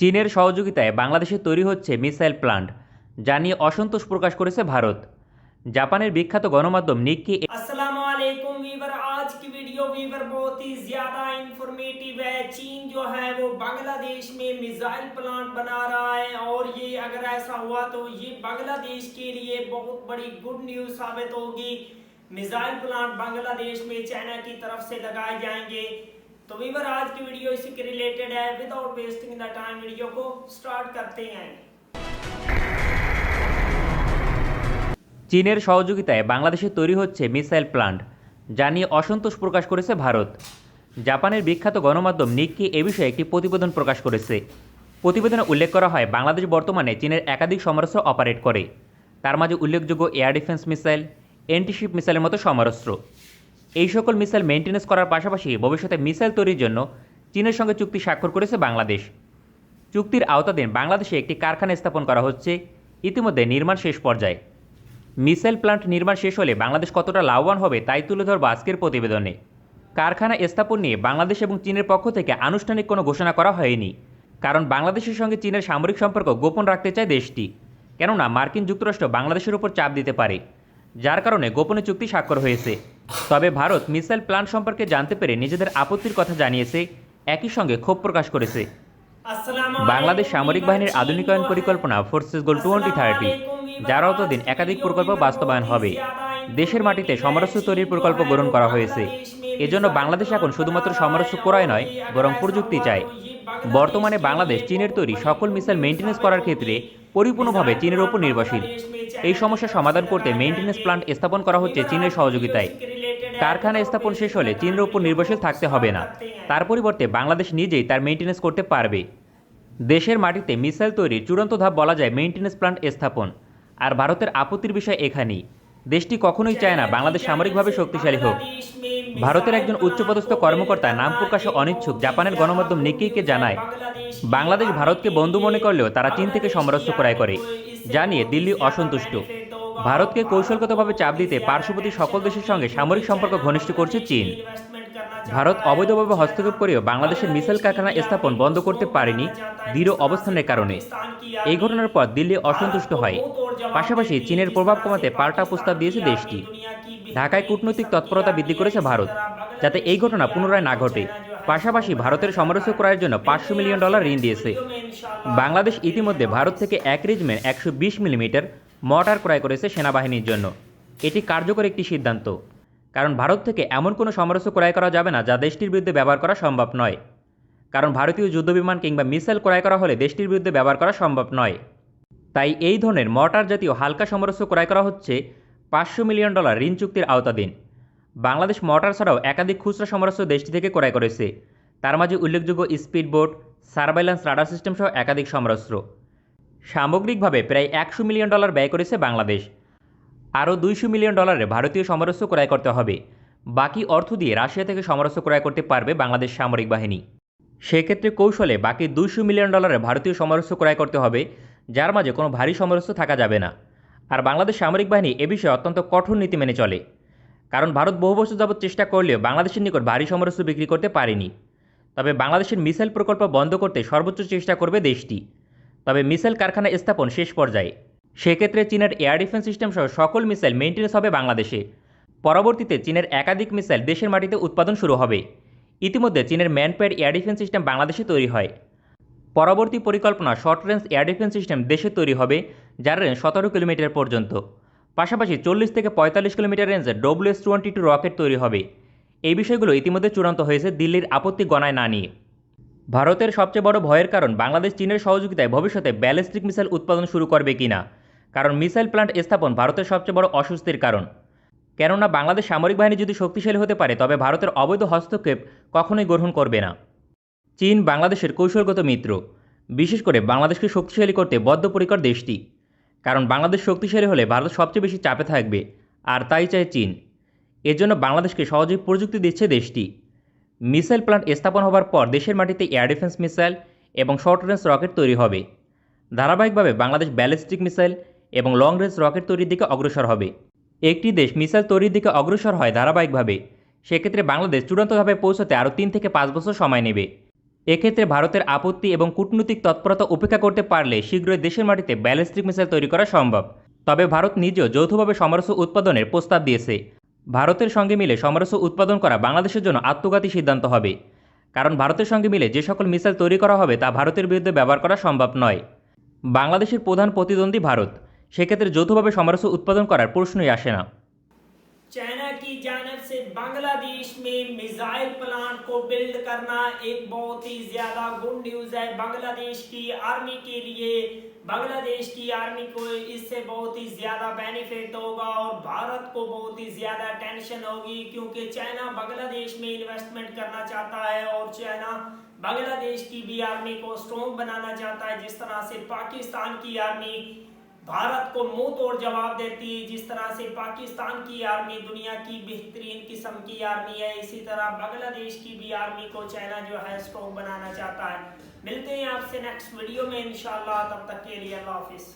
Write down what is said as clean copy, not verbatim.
চীনের সহযোগিতায় বাংলাদেশে তৈরি হচ্ছে মিসাইল প্লান্ট, যা নিয়ে অসন্তোষ প্রকাশ করেছে ভারত। জাপানের বিখ্যাত গণমাধ্যম নিক্কি अस्सलामुअलैकुम वीवर। आज की वीडियो वीवर बहुत ही ज्यादा इंफॉर्मेटिव है। चीन जो है वो बांग्लादेश में मिसाइल प्लांट बना रहा है और ये अगर ऐसा हुआ तो ये बांग्लादेश के लिए बहुत बड़ी गुड न्यूज साबित होगी। मिसाइल प्लांट बांग्लादेश में चाइना की तरफ से लगाए जाएंगे। तो वीवर आज की वीडियो इसी के रिलेटेड है। Without wasting the time video को स्टार्ट करते हैं। চীনের সহযোগিতায় বাংলাদেশে তৈরি হচ্ছে মিসাইল প্লান্ট, যা নিয়ে অসন্তোষ প্রকাশ করেছে ভারত। জাপানের বিখ্যাত গণমাধ্যম নিক্কি এ বিষয়ে একটি প্রতিবেদন প্রকাশ করেছে। প্রতিবেদনে উল্লেখ করা হয়, বাংলাদেশ বর্তমানে চীনের একাধিক সমরাস্ত্র অপারেট করে। তার মাঝে উল্লেখযোগ্য এয়ার ডিফেন্স মিসাইল, অ্যান্টিশিপ মিসাইলের মতো সমরাস্ত্র। এই সকল মিসাইল মেনটেন্যান্স করার পাশাপাশি ভবিষ্যতে মিসাইল তৈরির জন্য চীনের সঙ্গে চুক্তি স্বাক্ষর করেছে বাংলাদেশ। চুক্তির আওতাধীন বাংলাদেশে একটি কারখানা স্থাপন করা হচ্ছে, ইতিমধ্যে নির্মাণ শেষ পর্যায়ে। মিসাইল প্লান্ট নির্মাণ শেষ হলে বাংলাদেশ কতটা লাভবান হবে তাই তুলে ধরব আজকের প্রতিবেদনে। কারখানা স্থাপন নিয়ে বাংলাদেশ এবং চীনের পক্ষ থেকে আনুষ্ঠানিক কোনো ঘোষণা করা হয়নি, কারণ বাংলাদেশের সঙ্গে চীনের সামরিক সম্পর্ক গোপন রাখতে চায় দেশটি। কেননা মার্কিন যুক্তরাষ্ট্র বাংলাদেশের উপর চাপ দিতে পারে, যার কারণে গোপনে চুক্তি স্বাক্ষর হয়েছে। তবে ভারত মিসাইল প্লান্ট সম্পর্কে জানতে পেরে নিজেদের আপত্তির কথা জানিয়েছে, একই সঙ্গে ক্ষোভ প্রকাশ করেছে। বাংলাদেশ সামরিক বাহিনীর আধুনিকায়ন পরিকল্পনা ফোর্সেস গোল 2030, যার আওতাধীন একাধিক প্রকল্প বাস্তবায়ন হবে। দেশের মাটিতে সমরাস্ত্র তৈরির প্রকল্প গ্রহণ করা হয়েছে। এজন্য বাংলাদেশ এখন শুধুমাত্র সমরাস্ত্র ক্রয় নয়, বরং প্রযুক্তি চায়। বর্তমানে বাংলাদেশ চীনের তৈরি সকল মিসাইল মেইনটেন্যান্স করার ক্ষেত্রে পরিপূর্ণভাবে চীনের ওপর নির্ভরশীল। এই সমস্যা সমাধান করতে মেইনটেন্যান্স প্লান্ট স্থাপন করা হচ্ছে চীনের সহযোগিতায়। কারখানা স্থাপন শেষ হলে চীনের ওপর নির্ভরশীল থাকতে হবে না, তার পরিবর্তে বাংলাদেশ নিজেই তার মেইনটেন্যান্স করতে পারবে। দেশের মাটিতে মিসাইল তৈরির চূড়ান্ত ধাপ বলা যায় মেইনটেন্যান্স প্লান্ট স্থাপন। আর ভারতের আপত্তির বিষয় এখানেই, দেশটি কখনোই চায় না বাংলাদেশ সামরিকভাবে শক্তিশালী হোক। ভারতের একজন উচ্চপদস্থ কর্মকর্তা নাম প্রকাশে অনিচ্ছুক জাপানের গণমাধ্যম নিক্কিকে জানায়, বাংলাদেশ ভারতকে বন্ধু মনে করলেও তারা চীন থেকে সমরাস্ত্র ক্রয় করে, যা নিয়ে দিল্লি অসন্তুষ্ট। ভারতকে কৌশলগতভাবে চাপ দিতে পার্শ্ববর্তী সকল দেশের সঙ্গে সামরিক সম্পর্ক ঘনিষ্ঠ করছে চীন। ভারত অবৈধভাবে হস্তক্ষেপ করেও বাংলাদেশের মিসাইল কারখানা স্থাপন বন্ধ করতে পারেনি দৃঢ় অবস্থানের কারণে। এই ঘটনার পর দিল্লি অসন্তুষ্ট হয়। পাশাপাশি চীনের প্রভাব কমাতে পাল্টা প্রস্তাব দিয়েছে দেশটি। ঢাকায় কূটনৈতিক তৎপরতা বৃদ্ধি করেছে ভারত, যাতে এই ঘটনা পুনরায় না ঘটে। পাশাপাশি ভারতের সমরাস্ত্র ক্রয়ের জন্য $500 মিলিয়ন ঋণ দিয়েছে। বাংলাদেশ ইতিমধ্যে ভারত থেকে এক রেজিমেন্ট 120 মিলিমিটার মর্টার ক্রয় করেছে সেনাবাহিনীর জন্য। এটি কার্যকর একটি সিদ্ধান্ত, কারণ ভারত থেকে এমন কোনো সমরাস্ত্র ক্রয় করা যাবে না যা দেশটির বিরুদ্ধে ব্যবহার করা সম্ভব নয়। কারণ ভারতীয় যুদ্ধবিমান কিংবা মিসাইল ক্রয় করা হলে দেশটির বিরুদ্ধে ব্যবহার করা সম্ভব নয়। তাই এই ধরনের মর্টার জাতীয় হালকা সমরাস্ত্র ক্রয় করা হচ্ছে $500 মিলিয়ন ঋণ চুক্তির আওতাধীন। বাংলাদেশ মর্টার ছাড়াও একাধিক খুচরা সমরাস্ত্র দেশটি থেকে ক্রয় করেছে। তার মাঝে উল্লেখযোগ্য স্পিডবোট, সার্ভাইল্যান্স রাডার সিস্টেম সহ একাধিক সমরাস্ত্র। সামগ্রিকভাবে প্রায় $100 মিলিয়ন ব্যয় করেছে বাংলাদেশ। আরও $200 মিলিয়ন ভারতীয় সমরাস্ত্র ক্রয় করতে হবে। বাকি অর্থ দিয়ে রাশিয়া থেকে সমরাস্ত্র ক্রয় করতে পারবে বাংলাদেশ সামরিক বাহিনী। সেক্ষেত্রে কৌশলে বাকি $200 মিলিয়ন ভারতীয় সমরাস্ত্র ক্রয় করতে হবে, যার মাঝে কোনো ভারী সমরাস্ত্র থাকা যাবে না। আর বাংলাদেশ সামরিক বাহিনী এ বিষয়ে অত্যন্ত কঠোর নীতি মেনে চলে, কারণ ভারত বহু বছর যাবৎ চেষ্টা করলেও বাংলাদেশের নিকট ভারী সমরাস্ত্র বিক্রি করতে পারেনি। তবে বাংলাদেশের মিসাইল প্রকল্প বন্ধ করতে সর্বোচ্চ চেষ্টা করবে দেশটি। তবে মিসাইল কারখানা স্থাপন শেষ পর্যায়ে। সেক্ষেত্রে চীনের এয়ার ডিফেন্স সিস্টেম সহ সকল মিসাইল মেইনটেন্যান্স হবে বাংলাদেশে। পরবর্তীতে চীনের একাধিক মিসাইল দেশের মাটিতে উৎপাদন শুরু হবে। ইতিমধ্যে চীনের ম্যানপেড এয়ার ডিফেন্স সিস্টেম বাংলাদেশে তৈরি হয়। পরবর্তী পরিকল্পনা short range air defence system দেশে তৈরি হবে, যার রেঞ্জ 17 কিলোমিটার পর্যন্ত। পাশাপাশি 40 থেকে 45 কিলোমিটার রেঞ্জের WS-22 রকেট তৈরি হবে। এই বিষয়গুলো ইতিমধ্যে চূড়ান্ত হয়েছে দিল্লির আপত্তি গণায় না নিয়ে। ভারতের সবচেয়ে বড় ভয়ের কারণ বাংলাদেশ চীনের সহযোগিতায় ভবিষ্যতে ব্যালিস্টিক মিসাইল উৎপাদন শুরু করবে কিনা, কারণ মিসাইল প্লান্ট স্থাপন ভারতের সবচেয়ে বড় অস্বস্তির কারণ। কেননা বাংলাদেশ সামরিক বাহিনী যদি শক্তিশালী হতে পারে, তবে ভারতের অবৈধ হস্তক্ষেপ কখনোই গ্রহণ করবে না। চীন বাংলাদেশের কৌশলগত মিত্র, বিশেষ করে বাংলাদেশকে শক্তিশালী করতে বদ্ধপরিকর দেশটি। কারণ বাংলাদেশ শক্তিশালী হলে ভারত সবচেয়ে বেশি চাপে থাকবে, আর তাই চায় চীন। এর জন্য বাংলাদেশকে সহজেই প্রযুক্তি দিচ্ছে দেশটি। মিসাইল প্লান্ট স্থাপন হবার পর দেশের মাটিতে এয়ার ডিফেন্স মিসাইল এবং শর্ট রেঞ্জ রকেট তৈরি হবে। ধারাবাহিকভাবে বাংলাদেশ ব্যালিস্টিক মিসাইল এবং লং রেঞ্জ রকেট তৈরির দিকে অগ্রসর হবে। একটি দেশ মিসাইল তৈরির দিকে অগ্রসর হয় ধারাবাহিকভাবে, সেক্ষেত্রে বাংলাদেশ চূড়ান্তভাবে পৌঁছতে আরও 3 থেকে 5 বছর সময় নেবে। এক্ষেত্রে ভারতের আপত্তি এবং কূটনৈতিক তৎপরতা উপেক্ষা করতে পারলে শীঘ্রই দেশের মাটিতে ব্যালিস্টিক মিসাইল তৈরি করা সম্ভব। তবে ভারত নিজেও যৌথভাবে সমরাস্ত্র উৎপাদনের প্রস্তাব দিয়েছে। ভারতের সঙ্গে মিলে সমরাস্ত্র উৎপাদন করা বাংলাদেশের জন্য আত্মঘাতী সিদ্ধান্ত হবে, কারণ ভারতের সঙ্গে মিলে যে সকল মিসাইল তৈরি করা হবে তা ভারতের বিরুদ্ধে ব্যবহার করা সম্ভব নয়। বাংলাদেশের প্রধান প্রতিদ্বন্দ্বী ভারত, সেক্ষেত্রে যৌথভাবে সমরাস্ত্র উৎপাদন করার প্রশ্নই আসে না। चाइना की जानिब से बांग्लादेश में मिसाइल प्लांट को बिल्ड करना एक बहुत ही ज्यादा गुड न्यूज है बांग्लादेश की आर्मी के लिए। बांग्लादेश की आर्मी को इससे बहुत ही ज्यादा बेनिफिट होगा और भारत को बहुत ही ज्यादा टेंशन होगी, क्योंकि चाइना बांग्लादेश में इन्वेस्टमेंट करना चाहता है और चाइना बांग्लादेश की भी आर्मी को स्ट्रॉन्ग बनाना चाहता है। जिस तरह से पाकिस्तान की आर्मी भारत को मुंह तोड़ जवाब देती है, जिस तरह से पाकिस्तान की आर्मी दुनिया की बेहतरीन किस्म की आर्मी है, इसी तरह बांग्लादेश की भी आर्मी को चाइना जो है स्ट्रॉन्ग बनाना चाहता है। मिलते हैं आपसे नेक्स्ट वीडियो में इंशाल्लाह, तब तक के लिए अल्लाह हाफिज।